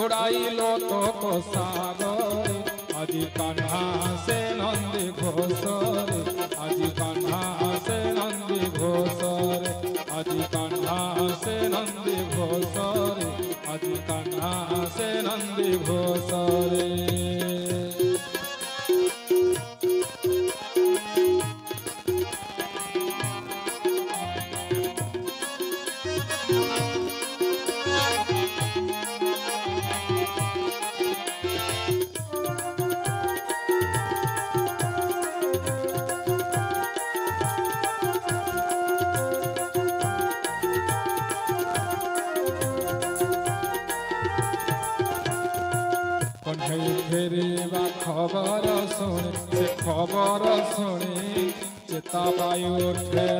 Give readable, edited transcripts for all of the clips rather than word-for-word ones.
घोड़ाइलो तो को सागर आज कान्हा से नंदी घोष आज कान्हा से नंदी घोष आज कान्हा से नंदी घोष आज कान्हा से नंदी घोष फेरिबा खबर शुणी से खबर शुणी चेता वायु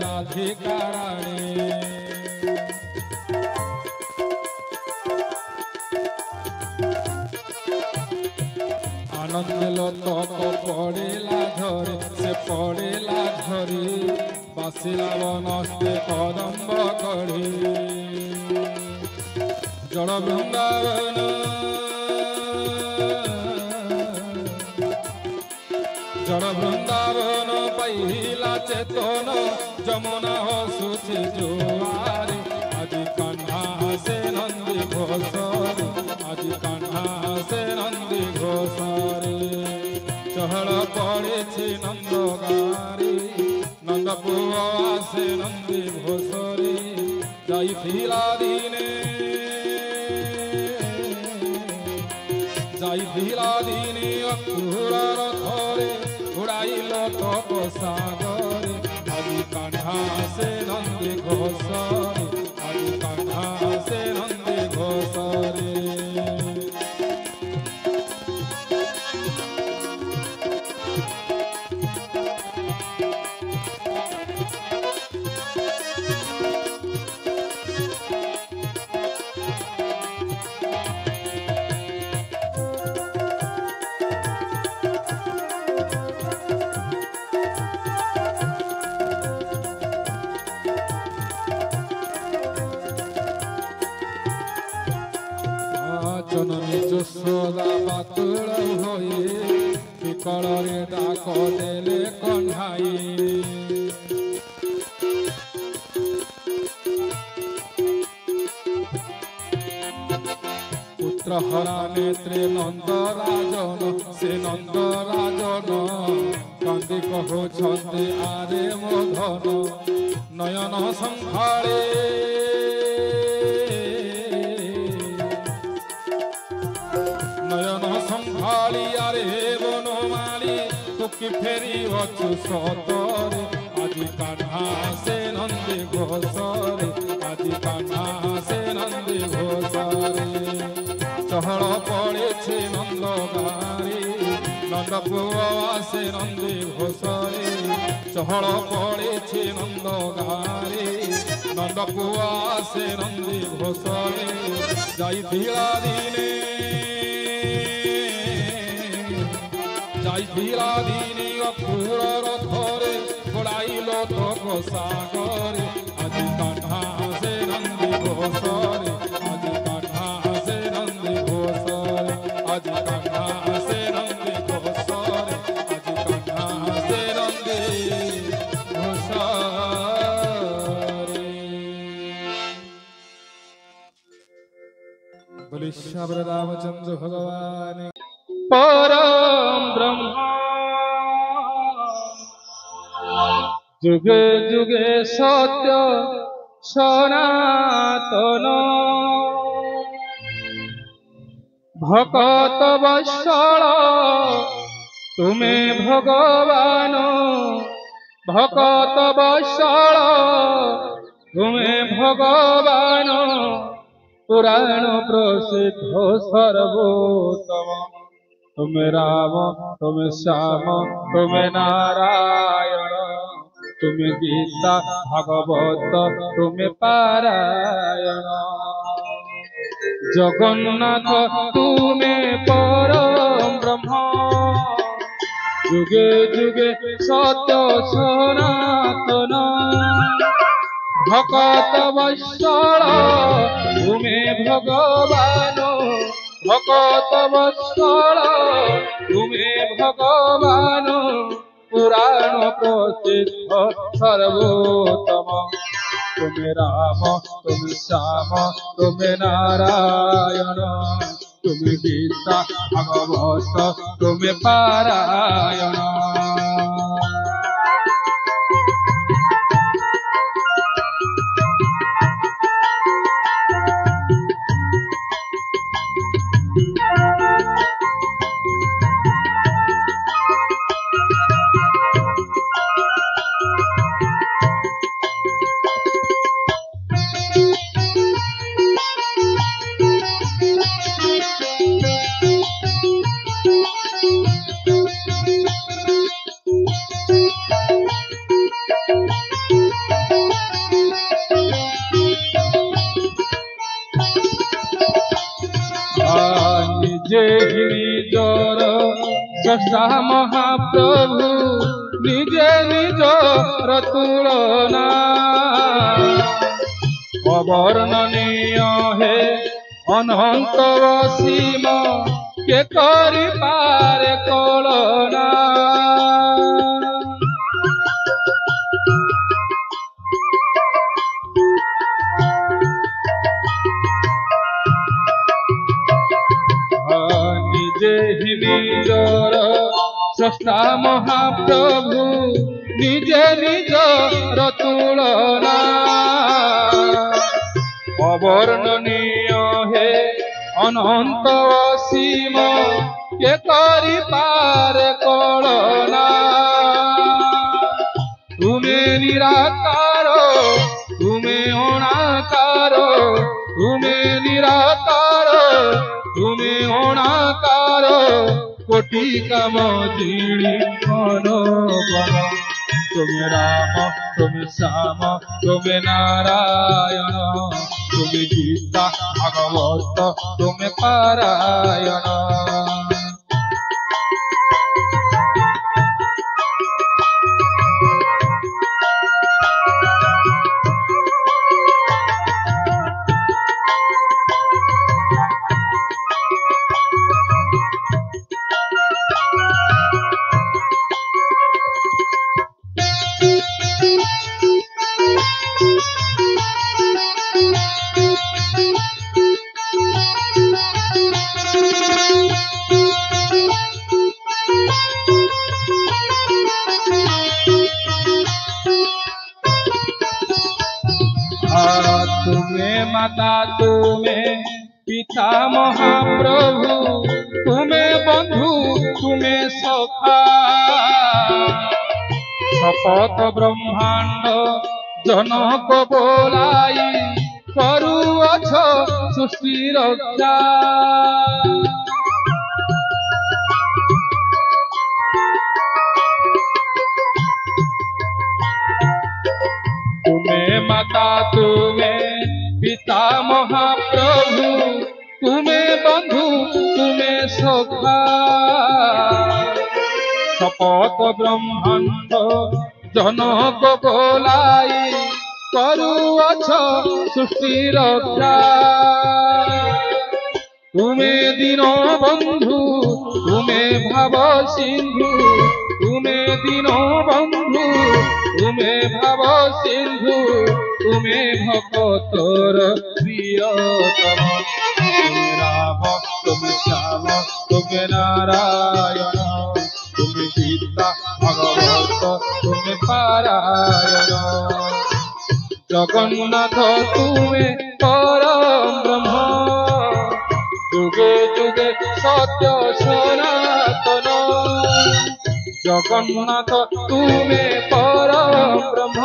राधिकाराणी आनंद लोक पड़ेला झरी से पड़ेला झरी बासिला वनस्ते कदम्ब कड़ी जड़ वृंदावन जड़ वृंदावन पहिला चेतन जमुना हसुची जुआरी आज कान्हा से नंदी घोषरी आज कान्हा से नंदी घोषरी चहल पड़े नंद गारी नंद पुआ से नंदी घोषरी जाइथिला दिने जाइथिला दिने अक्रूर रथरे उड़ाइलो तो सागर आज कान्हा से नंदी घोषरी आज कान्हा से नंदी घोषरी जननी यशोदा बातुल होई विकल रे डाक देले कन्हाई पुत्र हरा नेत्रे नंदराजन से नंदराजन कांदी कहते आरे मोधन नयन संभाळे नयन संभालिया रे बनमाली तुकी फेरी अछु सतरे आज कान्हा से नंदी घोषरे आज कान्हा से नंदी घोषरे चहल पड़े नंद गारी नंद पुआ से नंदी घोषरे चहल पड़े नंद गारी नंद पुआ से नंदी घोषरे जाइथिला दिने जाइथिला दिने अक्रूर रथरे घोड़ाइलो तो सागर आज कान्हा से नंदी घोषरे आज कान्हा से नंदी घोषरे आज कान्हा से नंदी घोषरे आज कान्हा से नंदी घोषरे बोले श्री रामचंद्र भगवान परम ब्रह्म जुगे जुगे सत्य सनातन भक्त वत्सल तुम्हें भगवान भक्त वत्सल तुम्हें भगवान पुराण प्रसिद्ध सर्वोत्तम तुम राम तुम श्याम तुम नारायण तुम गीता भागवत तुम पारायण जगन्नाथ तुम्हें परम ब्रह्म जुगे जुगे सत्य सनातन भक्त वत्सल तुम्हें भगवान ভকত বৎসল তুমি ভগবান পুরাণ প্রসিদ্ধ সর্বোত্তম তুমি রাম তুমি শ্যাম তুমি নারায়ণ তুমি গীতা ভাগবত তুমি পারায়ণ নিজে নিজর স্রষ্টা মহাপ্রভু নিজে নিজর তুলনা অবর্ণনীয় হে অনন্ত অসীম কে করি পারে কলনা নিজে নিজর স্রষ্টা মহাপ্রভু নিজে নিজর তুলনা অবর্ণনীয় হে অনন্ত অসীম কে করি পারে কলনা তুমি নিরাকার তুমি অনাকার তুমি নিরাকার তুমি অনাকার কোটি কাম জিণি মনোবল তুমি রাম তুমি শ্যাম তুমি নারায়ণ তুমি গীতা ভাগবত তুমি পারায়ণ तुम्हें माता तुम्हें पिता महाप्रभु तुम्हें बंधु तुम्हें सखा शपथ ब्रह्मांड जनक बोलाई करुअछ सृष्टि रक्षा तुम्हें माता तुम्हें पिता महाप्रभु तुम्हें बंधु तुम्हें सखा शपथ ब्रह्मांड जनक बोलाई करुअछ सृष्टि रक्षा तुम्हें दीन बंधु तुम्हें भाव सिंधु तुम्हें दीन बंधु तुम्हें भाव सिंधु तुम्हें भक्तर प्रियतम तुम्हें राम तुम्हें श्याम तुम्हें नारायण तुम्हें गीता भागवत तुम्हें पारायण जगन्नाथ तुम्हें परम ब्रह्म जुगे जुगे सत्य सनातन जगन्नाथ तुम्हें परम ब्रह्म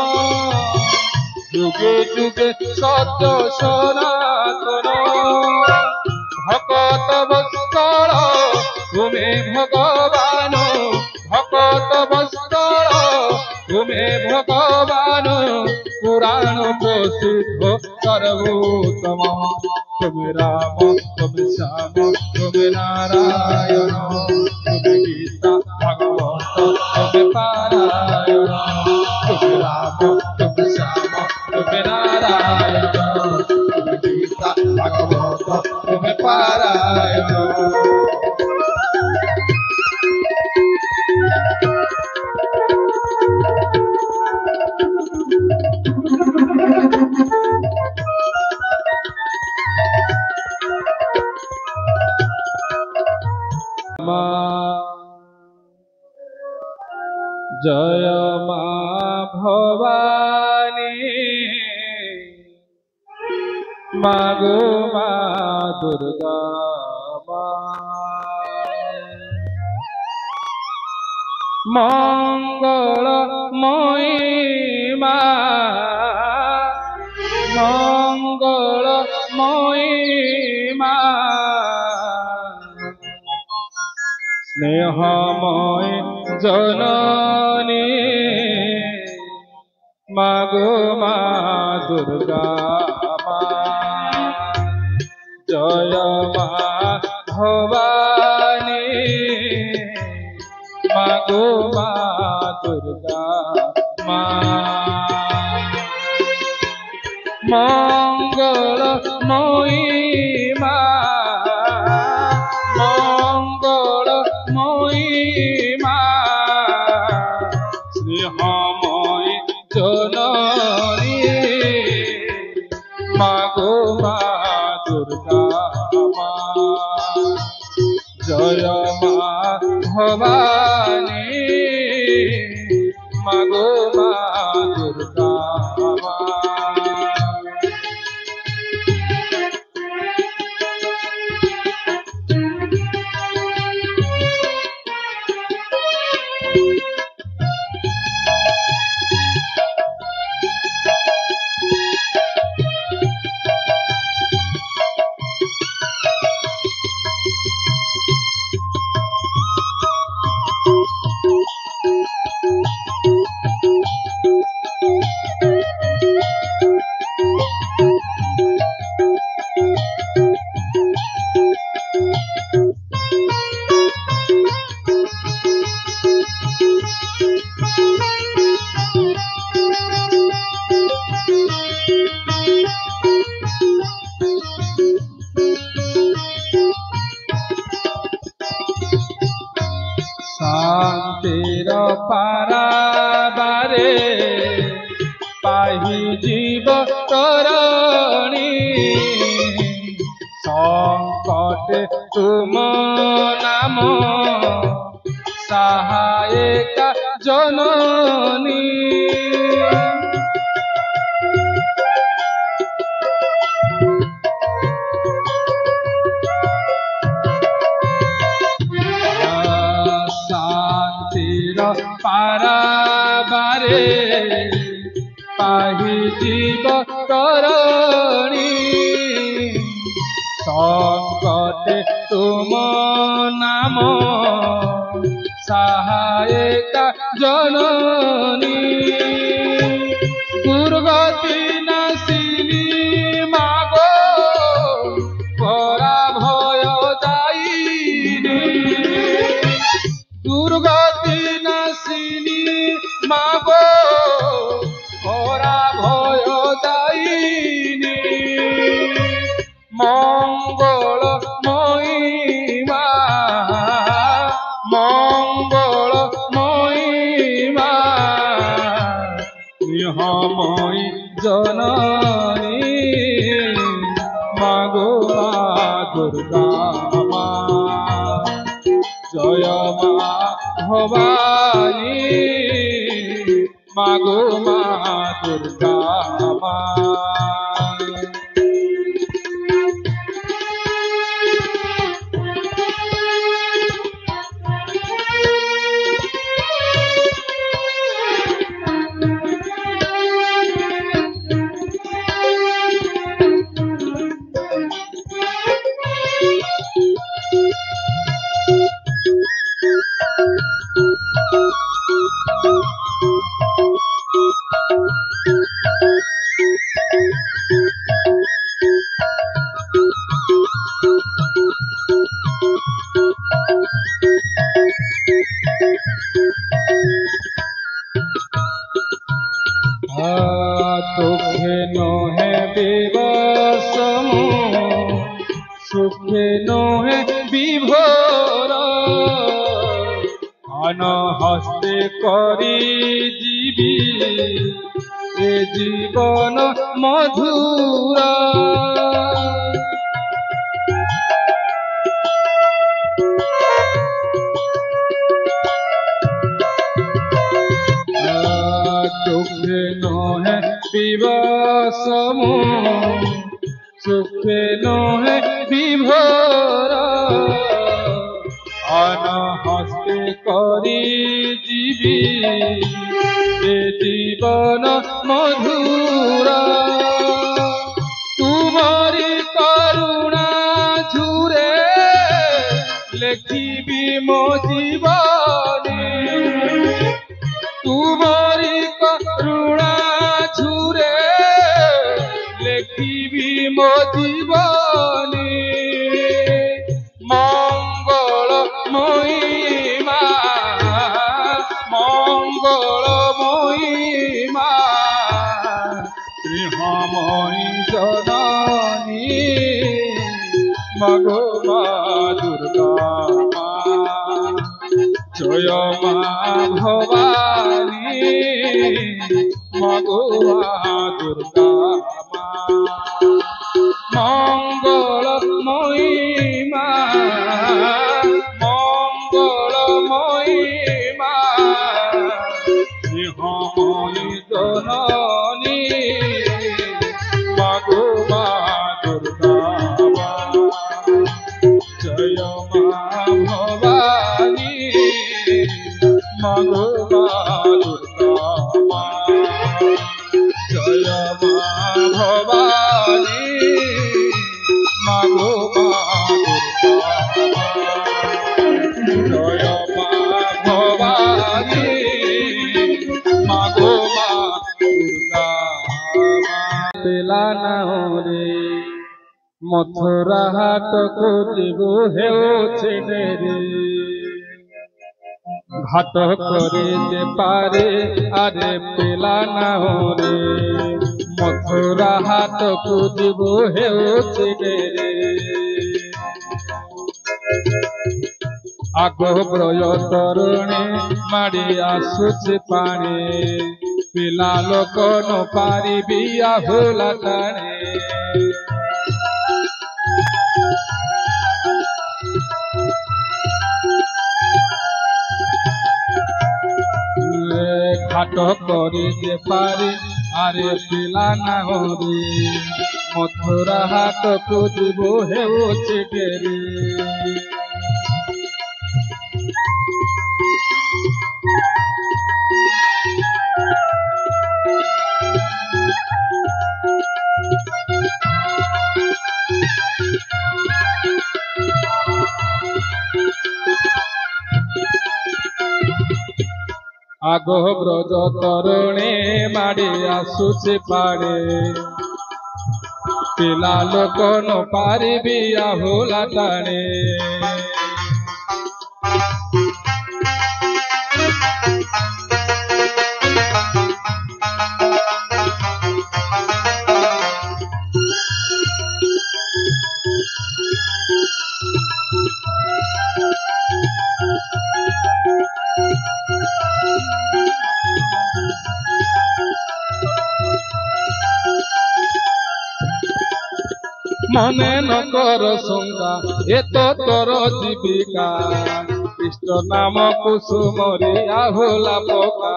जुगे जुगे सत्य सनातन भगत वत्सल तुम्हें भगवान भगत वत्सल तुम्हें भगवान पुराण प्रसिद्ध सर्वोत्तम तुम्हें राम तुम्हें श्याम तुम्हें नारायण तुम्हें गीता भागवत तुम्हें पारायण तुम्हें राम तुम्हें श्याम तुम्हें नारायण तुम्हें गीता भागवत तुम्हें পারায়ণ জয় মা ভবানী মাগো মা দুর্গা মঙ্গলময়ী মা মঙ্গলময়ী মা স্নেহময় জননী মাগো মা দুর্গা মা জয় মা ভবানী মাগো মা দুর্গা মা মঙ্গলময়ী মা মঙ্গলময়ী মা স্নেহময় জননী মাগো মা দুর্গা মা জয় মা ভবানী মাগো মা দুর্গা মা শান্তির পারাবারে পাহি জীব তরণী সংকটে তুম নাম সহায়িকা জননী পারাবারে পাহি জীব তরণী সংকটে তুম নাম সহায়িকা জননী দুর্গতি নাশিনী মাগো পরা ভয় দায়িনী দুর্গতি নাশিনী মাগো পরা ভয় দায়িনী মঙ্গলময়ী মা মঙ্গলময়ী মা স্নেহময়ী জননী মাগো মা দুর্গা মা জয় মা ভবানী মাগো মা দুর্গা মা নহে বিভোর আন হস্তে করি জীবী এ জীবন মধুর চোখে নহে বিবসম চোখে নহে বিভোর আন হস্তে করি জীবী এ জীবন মধুর তুমরি করুণা ঝুরে লেখিবি মো জীবনী তুমরি করুণা ঝুরে লেখিবি মো জীবনী মঙ্গল মহিমা মঙ্গল মহিমা শ্রীহময়ী জননী মগো মা দুর্গা মা জয় মা ভবানী মগো মা দুর্গা মা মঙ্গল মহিমা মঙ্গল মহিমা শ্রীহময়ী জননী মগো মা দুর্গা মা জয় মা ভবানী মগো মা দুর্গা মা জয় মা ভবানী মগো মা দুর্গা মা জয় মা ভবানী মগো মা দুর্গা মা পেলা না রে মথুরা হাটକୁ ଯିବୁ ହେଉଛି রে ঘাট করিতে পারে আরে পেলা না রে মথুরা হাটକୁ ଯିବୁ ହେଉଛି রে আগ ব্রয় তরুণী মাড়ি ଆସୁଛି ପାଣି ପିଲା ଲୋକ ନ ପାରିବି ଆହୁଲା ଟାଣି ঘাট করিতে পারি আরে পিলা না রে মথুরা হাটକୁ ଯିବୁ ହେଉଛି রে আগ ব্রজ তরুণী মাড়ি ଆସୁଛି ପାଣି ପିଲା ଲୋକ ନ ପାରିବି ଆହୁଲା ଟାଣି মনে নকর শঙ্কা এত তোর জীবিকা কৃষ্ণ নাম কুসুমরি আহুলা পোকা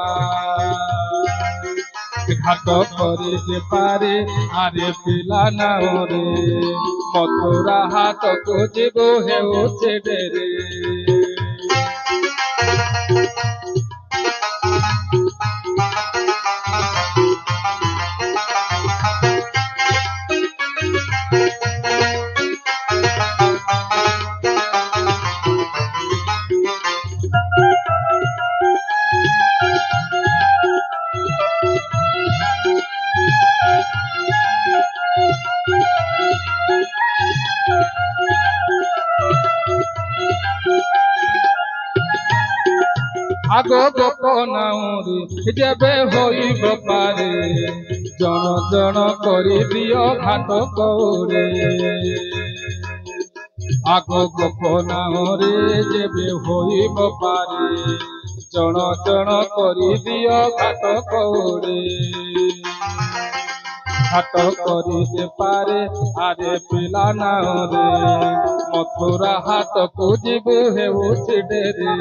ঘাট করিতে পারে আরে পিলা না রে মথুরা হাটକୁ ଯିବୁ ହେଉଛି রে আগ গোপ নাউরি যেবে হইব পারে জন জন করি দিও ঘাট কৌরে ଆଗ ଗୋପନାରେ ଯେବେ ହୋଇବ ପାରେ ଜଣ ଜଣ କରିଦିଅ ଘାଟ କଉରେ ଘାଟ କରିଦେ ପାରେ ଆରେ ପିଲା ନାରେ ମଥୁରା ହାଟକୁ ଯିବୁ ହେଉଛି ଡେରି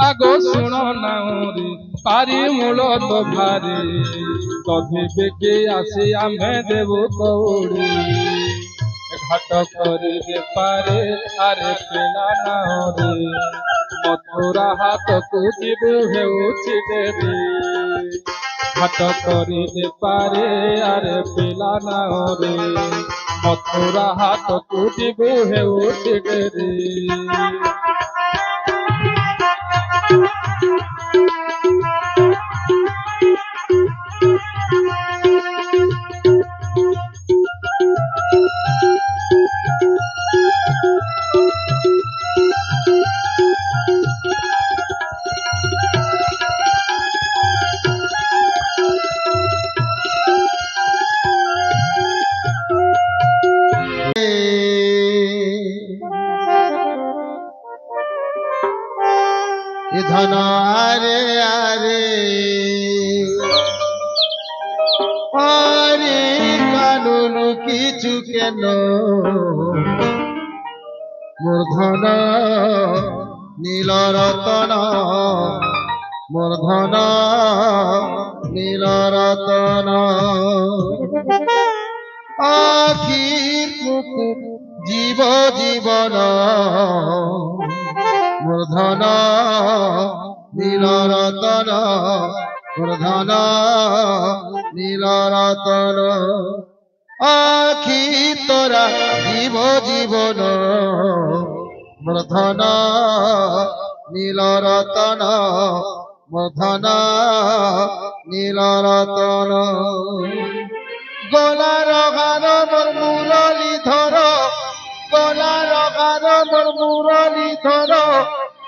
ଆଗ ଶୁଣ ନାଉରି ପାରି ମୂଳ ତ ଭାରି ତଧି ବେଗି ଆସି ଆମେ ଦେବୁ କଉଡ଼ି ଘାଟ କରିଦେ ପାରେ ଆରେ ପିଲା ନାଉରି ମଥୁରା ହାଟକୁ ଯିବୁ ହେଉଛି ଡେରି ଘାଟ କରିଦେ ପାରେ ଆରେ ପିଲା ନାଉରି ମଥୁରା ହାଟକୁ ଯିବୁ ହେଉଛି ଡେରି ধন আরে আরে আরে কানুন কিছু কেন মূর্ধন নীল রতন মূর্ধন নীল রতন আখির মুকু জীব জীবন মূর্ধন নীল রতন মূর্ধন নীল রতন আখি তোরা জীব জীবন মূর্ধন নীল রতন মূর্ধন নীল রতন গলার গান মোর মুরলী ধর গলার গান মোর মুরলী ধর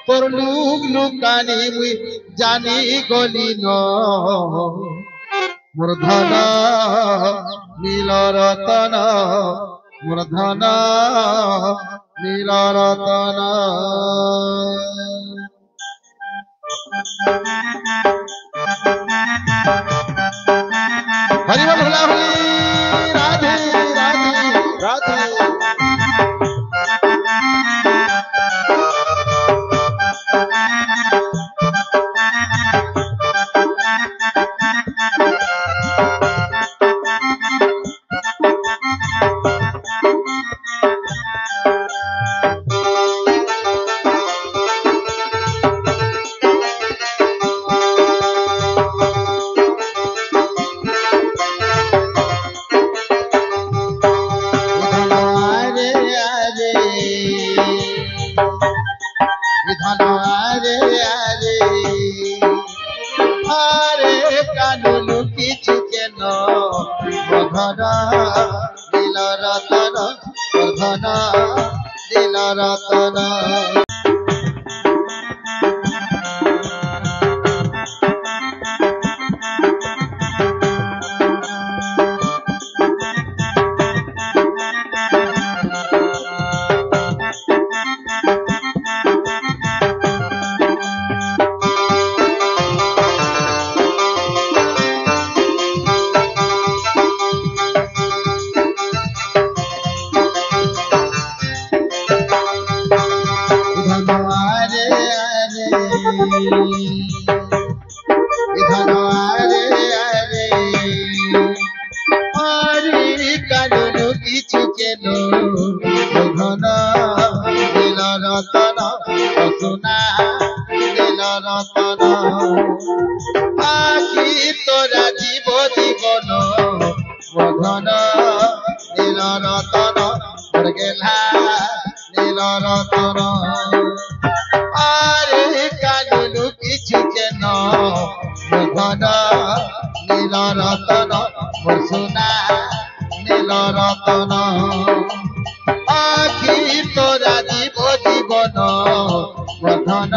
তোর লুক লুকানি মুই জানি গলি ন মূর্ধন নীল রতন মূর্ধন নীল রতন হরি বল হলা হলি রাধে রাধে রাধে নীল রতন আরে কানুনু কিছু কেন ঘন নীল রতন মোর সোনা নীল রতন আখি তোরা দিব জীবন বন্ধন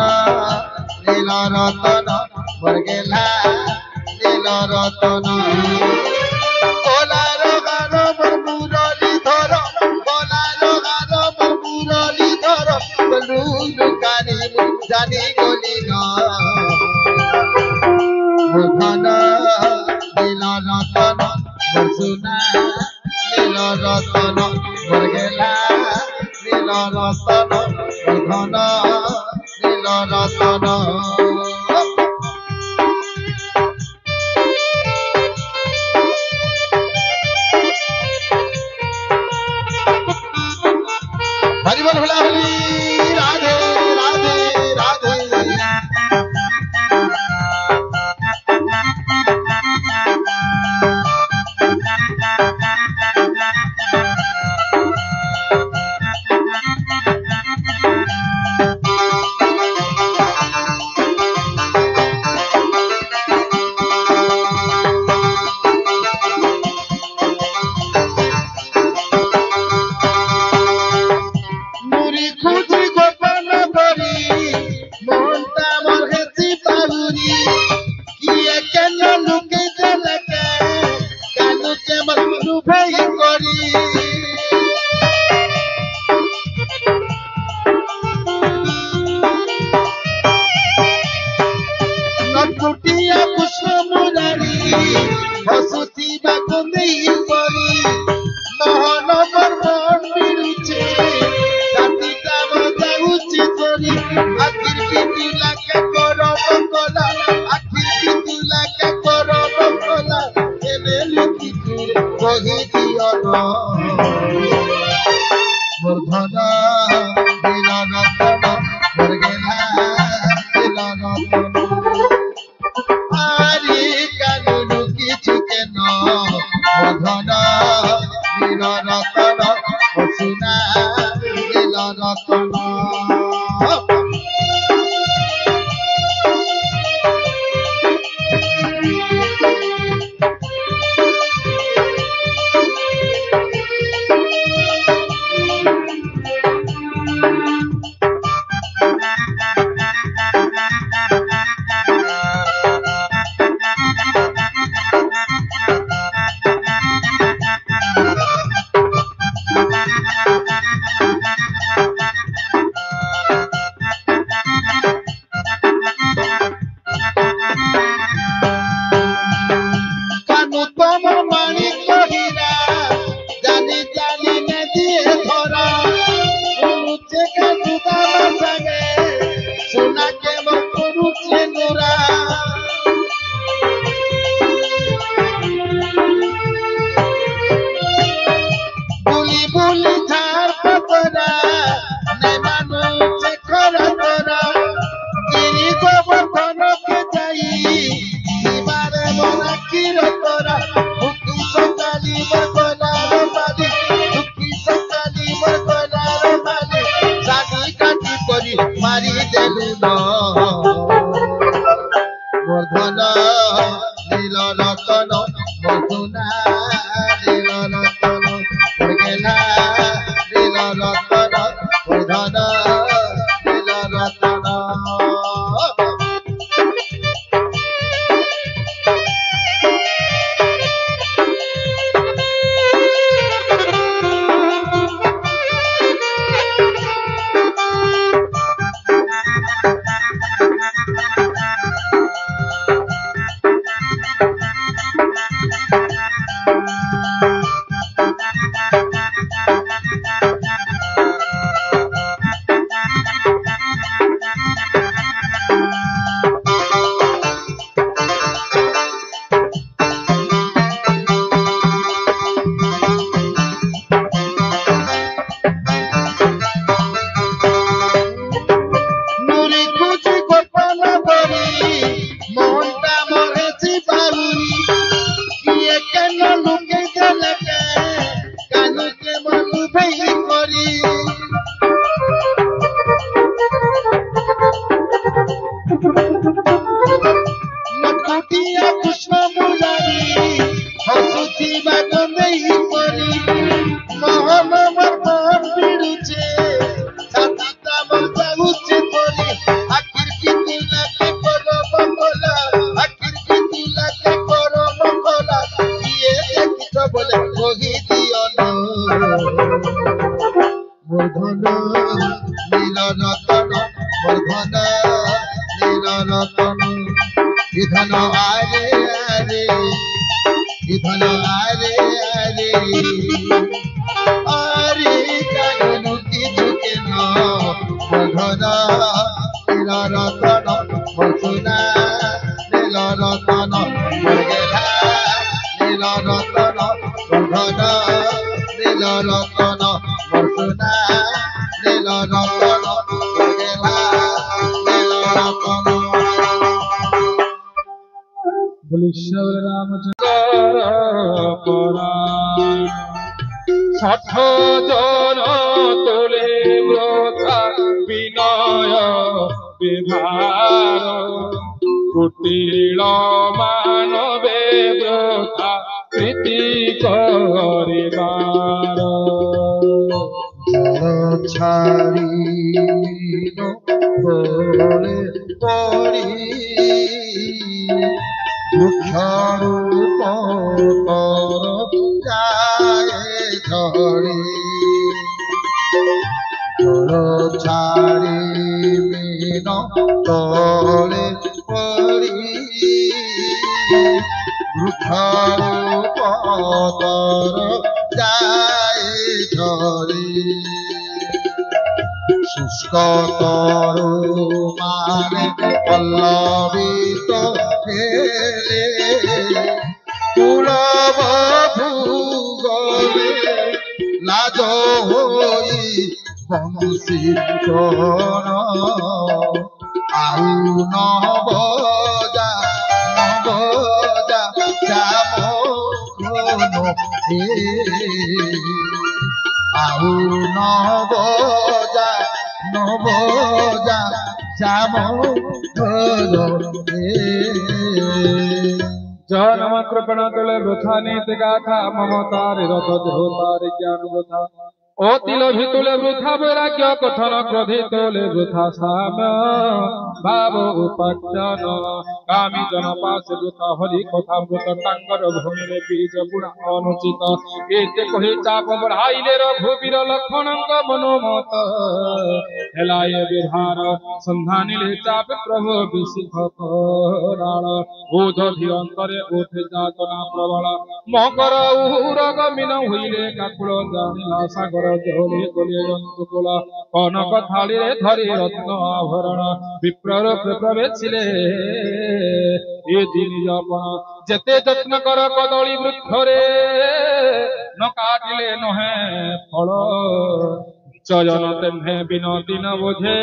নীল রতন মোর গেলা নীল রতন গলার গান মোর মুরলি ধর গলার গান মোর মুরলি ধর লুলু কানি জানি গলি না ধন নীল রতন মোর সোনা নীল রতন মোর গেলা নীল রতন ধন নীল রতন हरि बोल भोला हरि राधे राधे राधे মুড়ি খুঁজি গোপন করি মনটা মোর হেসি পাহুরি কিয়ে কেন লুকে দেলাকে কানুকে মোর লুভাই করি নটকুটিয়া পুষ্প মুরারি হসুথিবা কুন্দেই করি মোহন মোর মন বিরুছে রাতিটা মজাউছি করি আখির পিতুলাকে করব কলা আখির পিতুলাকে করব কলা এনে লিখি তুরে কহি দিও না মোর ধন নীল রতন মোর গেলা নীল রতন আরে কানুনু কিছু কেন ধন নীল রতন মোর সোনা নীল রতন বর্ধন নীল রতন বর্ধন নীল রতন বিধান আরে আরে বিধান আরে আরে আরে কানু কিছু কেন বর্ধন নীল রতন বর্ধন নীল রতন বর্গেলা নীল রতন বর্ধন নীল রতন বর্ধন নীল রতন বর্গেলা নীল রতন বলিশ্বর রামচন্দ্র ষঠ জন তোলে ব্রথা বিনয় বিভার কুটিল মানবে ব্রথা প্রীতি করিবার ছাড়ি বলে পড়ি বৃক্ষরূপ যায় ঝড়ি ছাড়ি মিন তলে পড়ি বৃক্ষরূপ যায় ঝড়ি শুষ্ক তরু মানে পল্লবিত হেলে কুলব ভূগলে লাজ হই বংশী চরণ আউ নবজা শ্যাম হে আউ নবজা শ্যাম জনম কৃপণ তুলে বৃথা নীতি গাথা মমতার রথ দেহতার জ্ঞান বৃথা অতিল ভিতুলে বৃথা বৈরাগ্য কথন ক্রোধী তোলে বৃথা সাম ভাব উপাখ্যান কামী জন পাশে বৃথা হরি কথা মৃত টাঙ্গর ভূমিরে বীজ গুণ অনুচিত এতে কহি চাপ বঢ়াইলে রঘুবীর লক্ষণঙ্ক মনোমত হেলায় বিহার সন্ধানিলে চাপ প্রভু বিশিখ করাল বোধ ধীরন্তরে ওঠে যাতনা প্রবল মকর উরগ মিন হইলে কাকুল জানিলা সাগর জলে গলে জন্তুকুল কনক থালিরে ধরি রত্ন আভরণ বিপ্রর প্রবেশিলে এ দিন যপন যেতে যত্ন কর কদলী বৃক্ষরে ন কাটিলে নহে ফল চয়ন তেমহে বিনতি ন বোঝে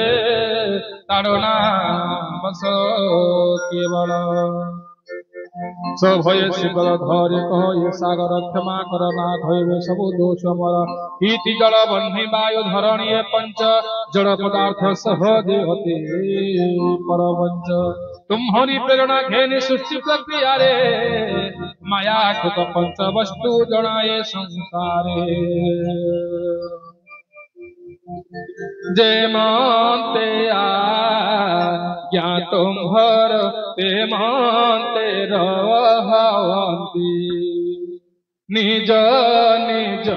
তাড়না বস কেবল সভয়ে শিবল ধরে কহে সাগর ক্ষমা কর না ধৈবে সবু দোষ মর ইতি জল বহ্নি বায়ু ধরণীয় পঞ্চ জড় পদার্থ সহজে হতে পরবঞ্চ तुम्हारी प्रेरणा घेनी सृष्टि प्रक्रिया रे माया कृत पंच वस्तु जनाए संसारे जेमते ज्ञातुम भर तेमते रहवन्ति निज निज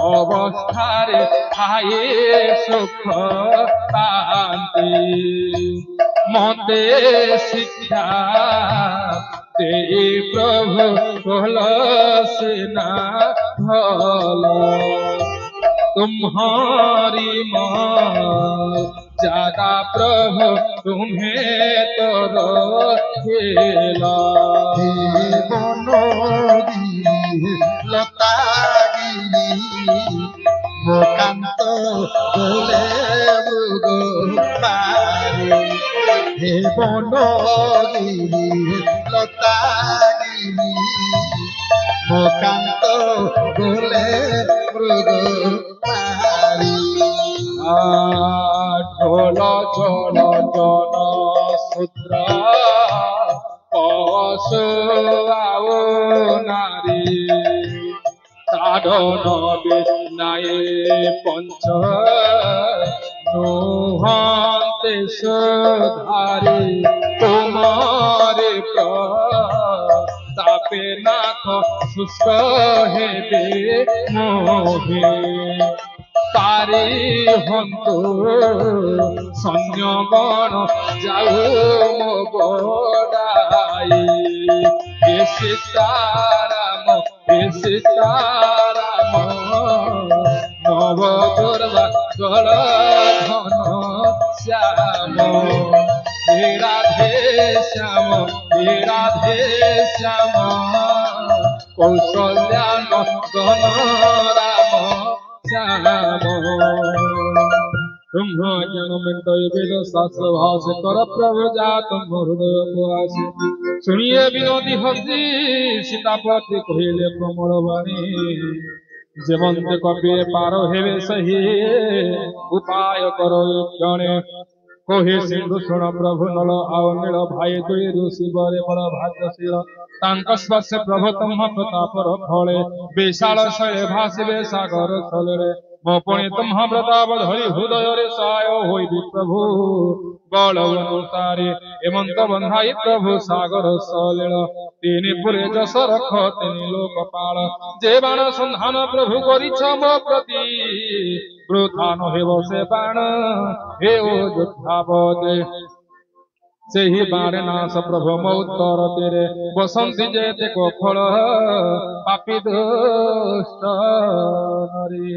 अवस्थारे खाए सुख पान्ति मते शिक्षा ते प्रभु भल सेना भल तुम्हारी ज्यादा प्रभु तुम्हें तर खेला लतागिरी मोकांत बोले मृग पारे हे बनगिरी लतागिरी मोकांत बोले मृग पारी ढोल ढोल जन सूत्र पशु आओ नारी साधन बिनाए पंच नुहते सुधारी तुम्हारे प्रतापे नाथ शुष्क हेबे मोहे তারি হন্তু সৈন্যগণ যাও মো বড়াই হে সীতারাম নব দুর্গা গল ধন শ্যাম হে রাধে শ্যাম কৌশल्या নন্দন রাম শ্যাম ब्रह्म ज्ञान मेंटय वेद शास्त्र भाष कर प्रभु जात हृदय प्रवास सुनिए विनोदी हसी सीतापति कहले कोमल वाणी जीवंत कपि पार हेवे सही उपाय करो क्षणे कहे सिंधु शुण प्रभु नल आओ नील भाई दुई ऋषि बरे बड़ भाग्यशील तांक स्पर्श प्रभु तम प्रतापर फले विशाल शैले भासिबे सागर थले मो पुणे तुम्ह प्रताप धरि हृदय रे साय होई प्रभु बल अनुसारे हेमंत बंधाई प्रभु सागर सलील तीन पुरे जस रख तीन लोकपाल जे बाण संधान प्रभु करिछ मो प्रति वृथा न हेब से बाण हे ओ योद्धावदे से ही बाण नाश प्रभु मौतर तेरे बसंती जेते को फल पापी दुष्ट नरी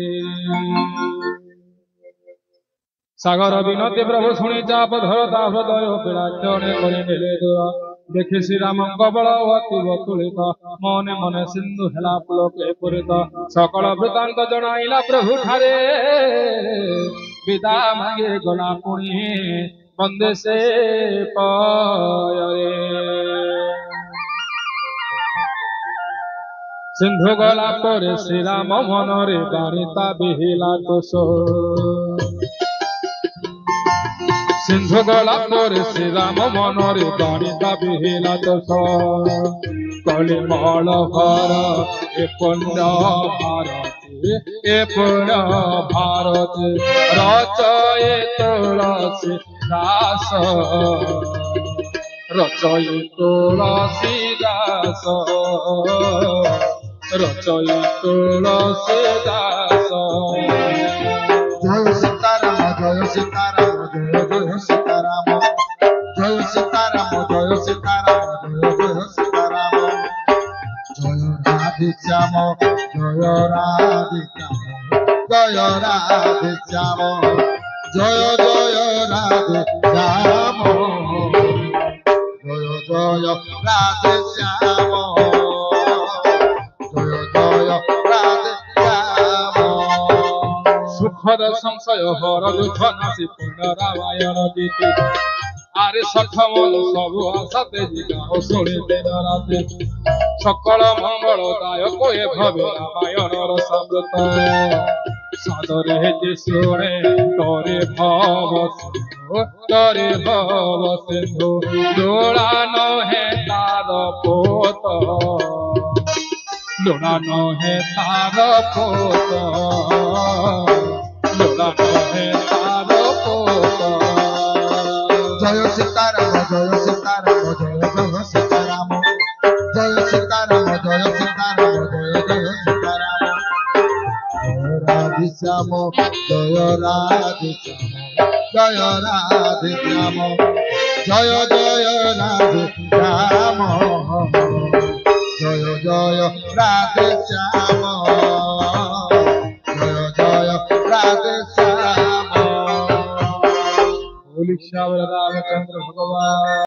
सागर विनती प्रभु शुणी चाप धरता हृदय पीड़ाचने करे देखि श्री राम बल अति बतुलित मने मने सिंधु हेला पुलके पूरित सकल वृतांत जनाइला प्रभु ठारे विदा मागे गला पुणी बंदे से पाये सिंधु गला पर श्री राम मनरे बारिता बिहिला तोष सिंधु गला पर श्री राम मनरे बारिता बिहिला तोष कलि मल भर ए पुण्य भारती ए पुण्य भारती रचये तुलसी दास रचये तुलसी दास रचये तुलसी दास जय सीताराम जय सीताराम जय जय सीताराम जय सीताराम जय सीताराम जय जय सीताराम जय राधे श्याम जय राधे श्याम जय राधे श्याम जय जय राधे श्याम जय जय राधे श्याम जय जय राधे श्याम सुखद संशय हर दुख नासी पुनरावायण गीति आरे सखमल सबु आशा तेजी गाओ शुणी दिन राति सकल मंगल दायक ए भवे रामायण रसामृत सादरे हेति शुणे तोरे भव सिंधु डोला न है तार पोत डोला न है तार पोत डोला न है तार पोत जय सीताराम जय सीताराम जय जय सीताराम जय सीताराम जय सीताराम जय जय सीताराम जय राधे श्याम जय राधे श्याम जय राधे श्याम जय जय राधे श्याम जय जय राधे श्याम जय जय राधे श्याम बोलिए श्याम रामचंद्र भगवान।